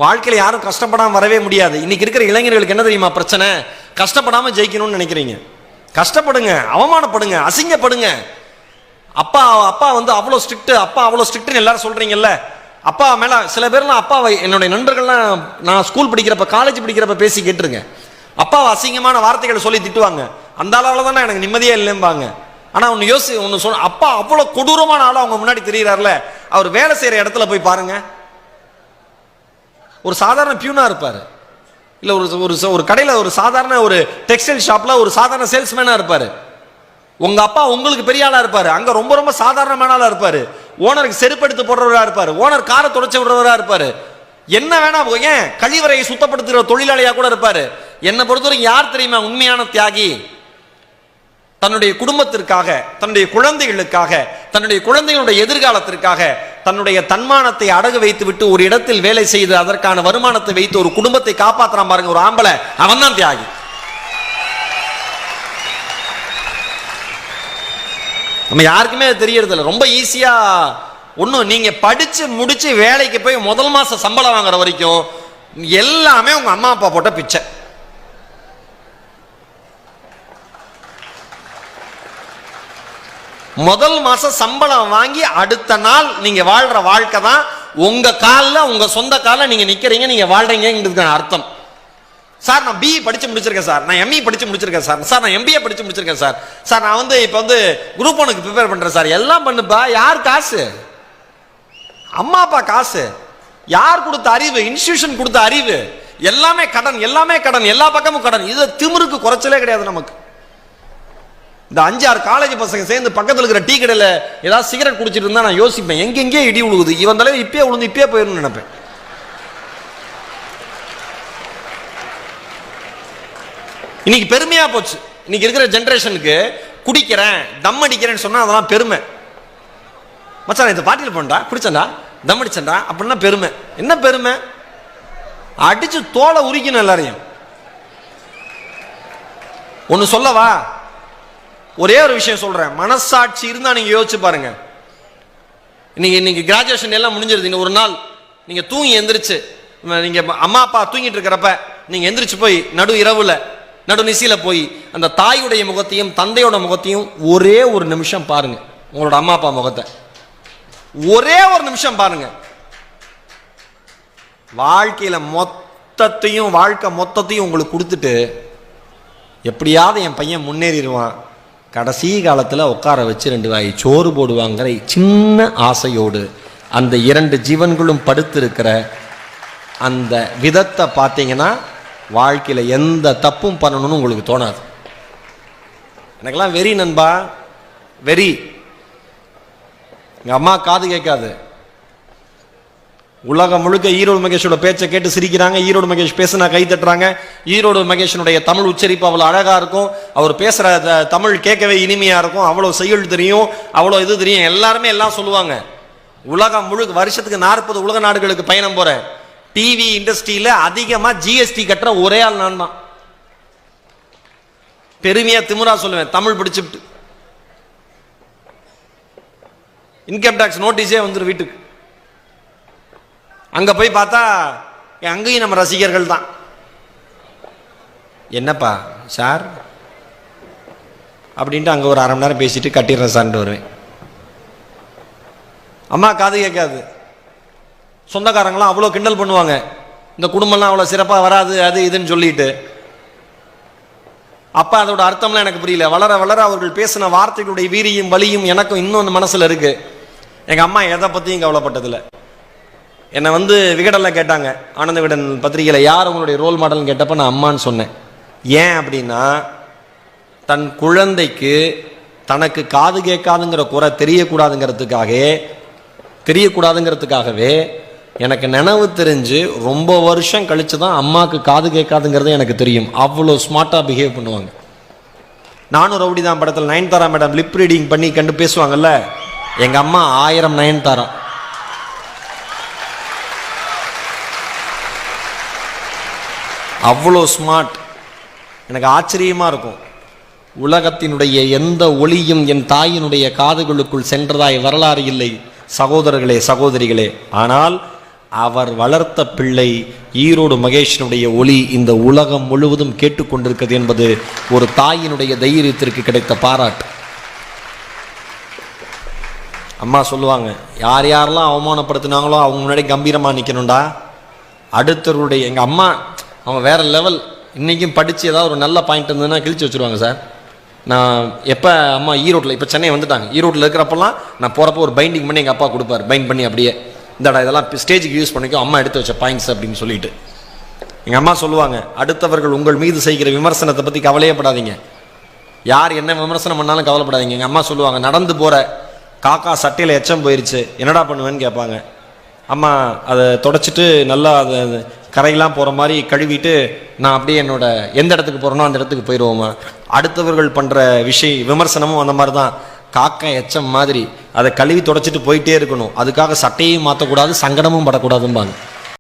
வாழ்க்கையில யாரும் கஷ்டப்படாம வரவே முடியாது. இன்னைக்கு இருக்கிற இளைஞர்களுக்கு என்ன தெரியுமா பிரச்சனை? கஷ்டப்படாம ஜெயிக்கணும்னு நினைக்கிறீங்க. கஷ்டப்படுங்க, அவமானப்படுங்க, அசிங்கப்படுங்க. அப்பா அப்பா வந்து அவ்வளோ ஸ்ட்ரிக்ட், அப்பா அவ்வளோ ஸ்ட்ரிக்ட்னு எல்லாரும் சொல்றீங்கல்ல. அப்பா மேல சில பேர்லாம் அப்பாவை, என்னுடைய நண்பர்கள்லாம் நான் ஸ்கூல் படிக்கிறப்ப காலேஜ் படிக்கிறப்ப பேசி கேட்டுருங்க. அப்பாவை அசிங்கமான வார்த்தைகளை சொல்லி திட்டுவாங்க. அந்த அளவுல தானே எனக்கு நிம்மதியே இல்லைம்பாங்க. ஆனா ஒன்னு சொன்ன, அப்பா அவ்வளோ கொடூரமான ஆளா அவங்க முன்னாடி தெரிகிறார்ல. அவர் வேலை செய்யற இடத்துல போய் பாருங்க, ஒரு சாதாரண பியூனா இருப்பாரு, இல்ல ஒரு கடையில ஒரு சாதாரண ஒரு டெக்ஸ்டைல் ஷாப்ல ஒரு சாதாரண சேல்ஸ்மேனா இருப்பாரு. உங்க அப்பா உங்களுக்கு பெரிய ஆளா இருப்பாரு, அங்க ரொம்ப ரொம்ப சாதாரணமான ஆளா இருப்பாரு. ஓனருக்கு செருப்படுத்து போடுறவரா இருப்பாரு, ஓனர் காரை தொடச்ச விடுறவரா இருப்பாரு, என்ன வேணா ஏன் கழிவறையை சுத்தப்படுத்துகிற தொழிலாளியா கூட இருப்பாரு. என்னை பொறுத்தவரைக்கும் யார் தெரியுமா உண்மையான தியாகி? தன்னுடைய குடும்பத்திற்காக, தன்னுடைய குழந்தைகளுக்காக, தன்னுடைய குழந்தைகளுடைய எதிர்காலத்திற்காக தன்னுடைய தன்மானத்தை அடகு வைத்து விட்டு ஒரு இடத்தில் வேலை செய்து அதற்கான வருமானத்தை வைத்து ஒரு குடும்பத்தை காப்பாற்றாம பாருங்க ஒரு ஆம்பளை, அவன் தான் தியாகி. நம்ம யாருக்குமே தெரியறது இல்லை. ரொம்ப ஈஸியா ஒன்றும் நீங்க படிச்சு முடிச்சு வேலைக்கு போய் முதல் மாசம் சம்பளம் வாங்குற வரைக்கும் எல்லாமே உங்க அம்மா அப்பா போட்ட பிச்சை. முதல் மாசம் சம்பளம் வாங்கி அடுத்த நாள் நீங்க வாழ்ற வாழ்க்கை தான் உங்க காலில், உங்க சொந்த காலில் நீங்க நிக்கிறீங்க, நீங்க வாழ்றீங்கிறதுக்கான அர்த்தம். சார் நான் பிஇ படிச்சு முடிச்சிருக்கேன் சார், நான் எம்இ படிச்சு முடிச்சிருக்கேன் சார், சார் நான் எம்பிஏ படிச்சு முடிச்சிருக்கேன் சார், சார் நான் வந்து இப்போ வந்து குரூப் 1க்கு ப்ரிப்பேர் பண்றேன் சார். எல்லாம் பண்ணுப்பா. யார் காசு? அம்மா அப்பா காசு. யார் கொடுத்த அறிவு? இன்ஸ்டிடியூஷன் கொடுத்த அறிவு. எல்லாமே கடன், எல்லாமே கடன், எல்லா பக்கமும் கடன். இது திமிருக்கு குறைச்சலே கிடையாது நமக்கு. இந்த 5-6 காலேஜ் பசங்க சேர்ந்து பக்கத்தில் இருக்கிற டீ கடையில் ஏதாவது சிகரெட் குடிச்சிட்டு இருந்தா நான் யோசிப்பேன், எங்கெங்கே இடி உழுகுது, இவன் தலைவர் இப்பயே உழுந்து இப்பயே போயிடணும்னு நினைப்பேன். இன்னைக்கு பெருமையா போச்சு. இன்னைக்கு இருக்கிற ஜெனரேஷனுக்கு குடிக்கிறேன், தம் அடிக்கிறேன்னு சொன்னா அதெல்லாம் பெருமை. மச்சான் இந்த பாட்டியில் போண்டா, குடிச்சண்டா, தம் அடிச்சண்டா அப்படின்னா பெருமை. என்ன பெருமை? அடிச்சு தோலை உரிக்கணும் எல்லாரையும். ஒன்னு சொல்லவா? ஒரே ஒரு விஷயம் சொல்றேன், மனசாட்சி இருந்தா நீங்க யோசிச்சு பாருங்க. இன்னைக்கு கிராஜுவேஷன் எல்லாம் முடிஞ்சிருது. ஒரு நாள் நீங்க தூங்கி எந்திரிச்சு, நீங்க அம்மா அப்பா தூங்கிட்டு இருக்கிறப்ப நீங்க எந்திரிச்சு போய் நடு இரவுல நடு நிசையில போய் அந்த தாயுடைய முகத்தையும் தந்தையோட முகத்தையும் ஒரே ஒரு நிமிஷம் பாருங்க. உங்களோட அம்மா அப்பா முகத்தை ஒரே ஒரு நிமிஷம் பாருங்க. வாழ்க்கையில மொத்தத்தையும், வாழ்க்கை மொத்தத்தையும் உங்களுக்கு கொடுத்துட்டு எப்படியாவது என் பையன் முன்னேறிடுவான், கடைசி காலத்தில் உட்கார வச்சு 2 வாய் சோறு போடுவாங்கிற சின்ன ஆசையோடு அந்த 2 ஜீவன்களும் படுத்திருக்கிற அந்த விதத்தை பார்த்தீங்கன்னா வாழ்க்கையில் எந்த தப்பும் பண்ணணும்னு உங்களுக்கு தோணாது. எனக்கெல்லாம் வெறி நண்பா, வெறி. எங்கள் அம்மா காது கேட்காது. உலகம் முழுக்க ஈரோடு மகேஷோட பேச்சை கேட்டு சிரிக்கிறாங்க. ஈரோடு மகேஷ் பேசுனா கை தட்டுறாங்க. ஈரோடு மகேஷனுடைய தமிழ் உச்சரிப்பு அவ்வளோ அழகா இருக்கும். அவர் பேசுற தமிழ் கேட்கவே இனிமையா இருக்கும். அவ்வளோ செய்யுள் தெரியும், அவ்வளோ இது தெரியும். எல்லாருமே எல்லாம் சொல்லுவாங்க. உலகம் முழுக்க வருஷத்துக்கு 40 உலக நாடுகளுக்கு பயணம் போறேன். டிவி இண்டஸ்ட்ரியில அதிகமா ஜிஎஸ்டி கட்டுற ஒரே ஆள் நான் தான். பெருமையா திமுறா சொல்லுவேன், தமிழ் படிச்சுட்டு. இன்கம் டாக்ஸ் நோட்டீஸே வந்துடும் வீட்டுக்கு. அங்க போய் பார்த்தா அங்கேயும் நம்ம ரசிகர்கள் தான். என்னப்பா சார் அப்படின்ட்டு அங்க ஒரு 1/2 மணி நேரம் பேசிட்டு கட்டிடுறேன் சார்ன்ட்டு வருவேன். அம்மா காது கேட்காது. சொந்தக்காரங்களாம் அவ்வளோ கிண்டல் பண்ணுவாங்க, இந்த குடும்பம்லாம் அவ்வளோ சிறப்பாக வராது அது இதுன்னு சொல்லிட்டு. அப்போ அதோட அர்த்தம்லாம் எனக்கு புரியல. வளர வளர அவர்கள் பேசின வார்த்தைகளுடைய வீரியும் வலியும் எனக்கும் இன்னொன்று மனசில் இருக்கு. எங்கள் அம்மா எதை பற்றியும் கவலைப்பட்டதில்லை. என்னை வந்து விகடனில் கேட்டாங்க, ஆனந்த விகடன் பத்திரிகையில் யார் உங்களுடைய ரோல் மாடல்னு கேட்டப்போ நான் அம்மான்னு சொன்னேன். ஏன் அப்படின்னா, தன் குழந்தைக்கு தனக்கு காது கேட்காதுங்கிற குறை தெரியக்கூடாதுங்கிறதுக்காகவே எனக்கு நினைவு தெரிஞ்சு ரொம்ப வருஷம் கழிச்சு தான் அம்மாவுக்கு காது கேட்காதுங்கிறது எனக்கு தெரியும். அவ்வளோ ஸ்மார்ட்டாக பிஹேவ் பண்ணுவாங்க. நானும் ரவுடி தான் படத்தில் நயன்தாரா மேடம் லிப் ரீடிங் பண்ணி கண்டு பேசுவாங்கல்ல, எங்கள் அம்மா 1000 நயன்தாரா. அவ்வளோ ஸ்மார்ட். எனக்கு ஆச்சரியமாக இருக்கும். உலகத்தினுடைய எந்த ஒளியும் என் தாயினுடைய காதுகளுக்குள் சென்றதாய் வரலாறு இல்லை சகோதரர்களே, சகோதரிகளே. ஆனால் அவர் வளர்த்த பிள்ளை ஈரோடு மகேஷனுடைய ஒளி இந்த உலகம் முழுவதும் கேட்டுக்கொண்டிருக்கிறது என்பது ஒரு தாயினுடைய தைரியத்திற்கு கிடைத்த பாராட்டு. அம்மா சொல்லுவாங்க, யார் யாரெல்லாம் அவமானப்படுத்தினாங்களோ அவங்க முன்னாடி கம்பீரமாக நிற்கணும்டா. அடுத்தவருடைய எங்கள் அம்மா அவங்க வேற லெவல். இன்றைக்கும் படித்து ஏதாவது ஒரு நல்ல பாயிண்ட் இருந்ததுன்னா கிழிச்சு வச்சுருவாங்க சார். நான் எப்போ அம்மா ஈரோட்டில், இப்போ சென்னை வந்துட்டாங்க, ஈரோட்டில் இருக்கிறப்பெல்லாம் நான் போகிறப்போ ஒரு பைண்டிங் பண்ணி எங்கள் அப்பா கொடுப்பார். பைண்ட் பண்ணி அப்படியே இந்தடா இதெல்லாம் ஸ்டேஜுக்கு யூஸ் பண்ணிக்கோ, அம்மா எடுத்து வச்ச பாயிண்ட்ஸ் அப்படின்னு சொல்லிட்டு. எங்கள் அம்மா சொல்லுவாங்க, அடுத்தவர்கள் உங்கள் மீது செய்கிற விமர்சனத்தை பற்றி கவலையப்படாதீங்க, யார் என்ன விமர்சனம் பண்ணாலும் கவலைப்படாதீங்க. எங்கள் அம்மா சொல்லுவாங்க, நடந்து போகிற காக்கா சட்டையில் எச்சம் போயிடுச்சு என்னடா பண்ணுவேன்னு கேட்பாங்க. அம்மா அதை தொடச்சிட்டு நல்லா அதை கரையெல்லாம் போகிற மாதிரி கழுவிட்டு நான் அப்படியே என்னோட எந்த இடத்துக்கு போகிறேனோ அந்த இடத்துக்கு போயிடுவோம்மா. அடுத்தவர்கள் பண்ணுற விமர்சனமும் அந்த மாதிரி தான், காக்கா எச்சம் மாதிரி அதை கழுவி தொடச்சிட்டு போயிட்டே இருக்கணும். அதுக்காக சட்டையும் மாற்றக்கூடாது, சங்கடமும் படக்கூடாதும்பாங்க.